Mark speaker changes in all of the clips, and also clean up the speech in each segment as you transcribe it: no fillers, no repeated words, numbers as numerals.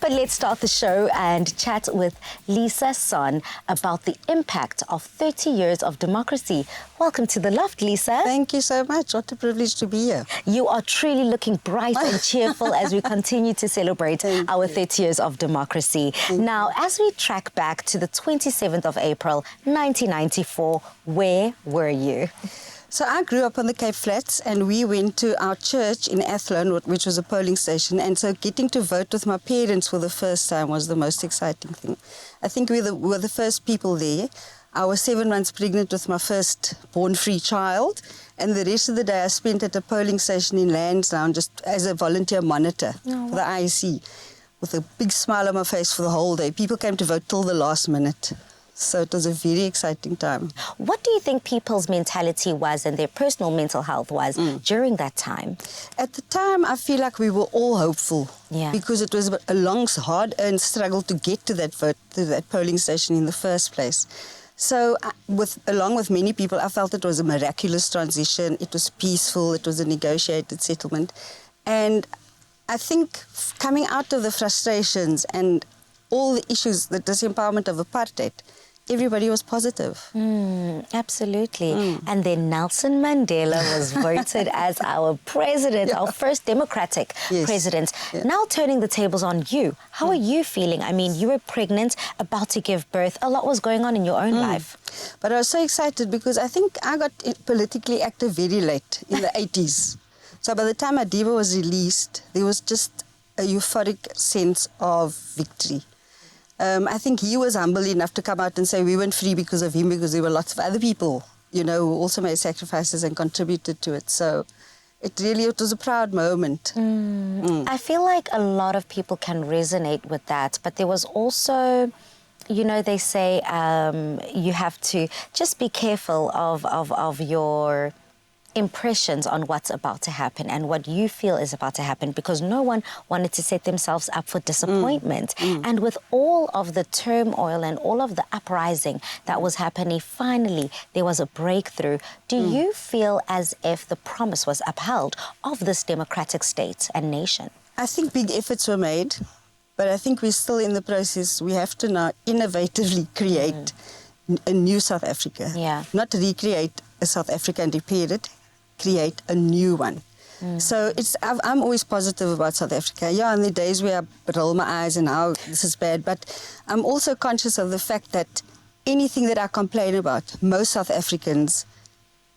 Speaker 1: But let's start the show and chat with Lisa Sonn about the impact of 30 years of democracy. Welcome to The Loft, Lisa.
Speaker 2: Thank you so much. What a privilege to be here.
Speaker 1: You are truly looking bright and cheerful as we continue to celebrate our 30 years of democracy. Now, as we track back to the 27th of April, 1994, where were you?
Speaker 2: So I grew up on the Cape Flats, and we went to our church in Athlone, which was a polling station. And so getting to vote with my parents for the first time was the most exciting thing. I think we were the first people there. I was 7 months pregnant with my first born-free child, and the rest of the day I spent at a polling station in Lansdowne just as a volunteer monitor for the IEC, with a big smile on my face for the whole day. People came to vote till the last minute. So it was a very exciting time.
Speaker 1: What do you think people's mentality was and their personal mental health was during that time?
Speaker 2: At the time, I feel like we were all hopeful because it was a long, hard-earned struggle to get to that vote, to that polling station in the first place. So along with many people, I felt it was a miraculous transition. It was peaceful. It was a negotiated settlement. And I think coming out of the frustrations and all the issues, the disempowerment of apartheid, everybody was positive.
Speaker 1: Absolutely. And then Nelson Mandela was voted as our president, our first democratic president. Now turning the tables on you, how are you feeling? I mean, you were pregnant, about to give birth. A lot was going on in your own life.
Speaker 2: But I was so excited because I think I got politically active very late, in the 80s. So by the time Madiba was released, there was just a euphoric sense of victory. I think he was humble enough to come out and say we weren't free because of him, because there were lots of other people, you know, who also made sacrifices and contributed to it. So it was a proud moment.
Speaker 1: I feel like a lot of people can resonate with that, but there was also, you know, they say you have to just be careful of your impressions on what's about to happen and what you feel is about to happen, because no one wanted to set themselves up for disappointment. And with all of the turmoil and all of the uprising that was happening, finally there was a breakthrough. Do you feel as if the promise was upheld of this democratic state and nation?
Speaker 2: I think big efforts were made, but I think we're still in the process. We have to now innovatively create a new South Africa. Not recreate a South Africa and repair it, create a new one. So I'm always positive about South Africa. Yeah, in the days where I roll my eyes and how this is bad, but I'm also conscious of the fact that anything that I complain about, most South Africans,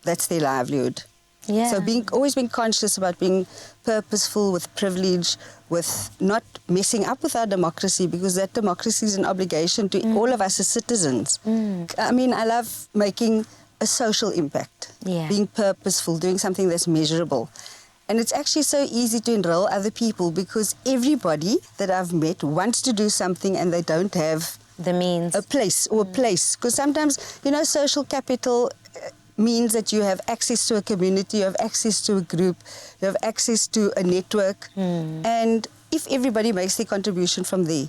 Speaker 2: that's their livelihood. So always being conscious about being purposeful with privilege, with not messing up with our democracy, because that democracy is an obligation to all of us as citizens. I mean, I love making a social impact, being purposeful, doing something that's measurable. And it's actually so easy to enroll other people, because everybody that I've met wants to do something and they don't have
Speaker 1: the means,
Speaker 2: a place. Because sometimes, you know, social capital means that you have access to a community, you have access to a group, you have access to a network. And if everybody makes their contribution from there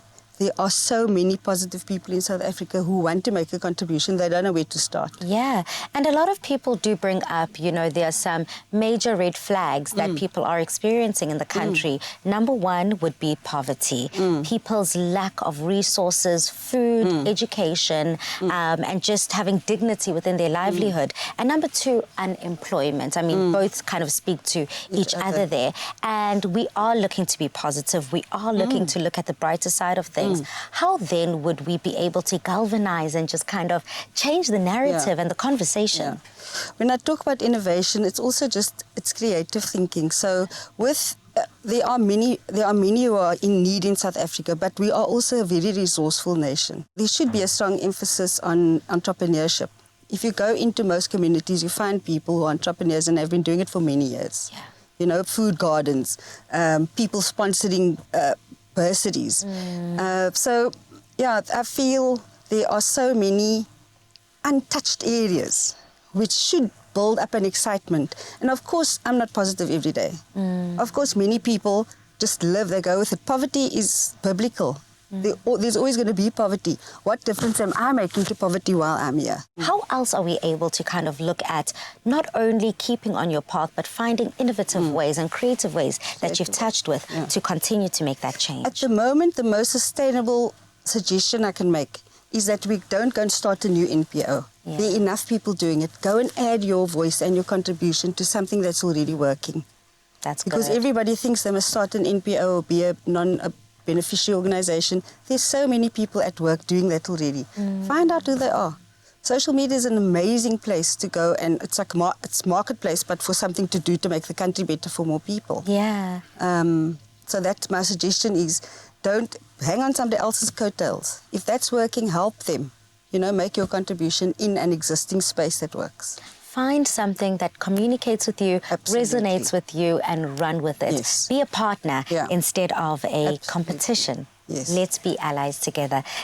Speaker 2: are so many positive people in South Africa who want to make a contribution. They don't know where to start.
Speaker 1: Yeah, and a lot of people do bring up, you know, there are some major red flags that people are experiencing in the country. Number one would be poverty, people's lack of resources, food, education, and just having dignity within their livelihood. And number two, unemployment. I mean, both kind of speak to each other there. And we are looking to be positive. We are looking to look at the brighter side of things. How then would we be able to galvanize and just kind of change the narrative and the conversation?
Speaker 2: When I talk about innovation, it's also it's creative thinking. So there are many who are in need in South Africa, but we are also a very resourceful nation. There should be a strong emphasis on entrepreneurship. If you go into most communities, you find people who are entrepreneurs and have been doing it for many years. You know, food gardens, people sponsoring bursaries. So, I feel there are so many untouched areas which should build up an excitement. And of course, I'm not positive every day. Of course, many people just live, they go with it. Poverty is biblical. There's always going to be poverty. What difference am I making to poverty while I'm here?
Speaker 1: How else are we able to kind of look at not only keeping on your path, but finding innovative ways and creative ways that you've touched with to continue to make that change?
Speaker 2: At the moment, the most sustainable suggestion I can make is that we don't go and start a new NPO.
Speaker 1: Yeah.
Speaker 2: There are enough people doing it. Go and add your voice and your contribution to something that's already working.
Speaker 1: That's
Speaker 2: Because
Speaker 1: good.
Speaker 2: everybody thinks they must start an NPO or be a beneficiary organisation. There's so many people at work doing that already. Find out who they are. Social media is an amazing place to go, and it's like it's marketplace, but for something to do to make the country better for more people.
Speaker 1: Yeah.
Speaker 2: So that's my suggestion is don't hang on somebody else's coattails. If that's working, help them. You know, make your contribution in an existing space that works.
Speaker 1: Find something that communicates with you, resonates with you, and run with it.
Speaker 2: Yes.
Speaker 1: Be a partner
Speaker 2: Yeah.
Speaker 1: instead of a
Speaker 2: Absolutely.
Speaker 1: competition.
Speaker 2: Yes.
Speaker 1: Let's be allies together.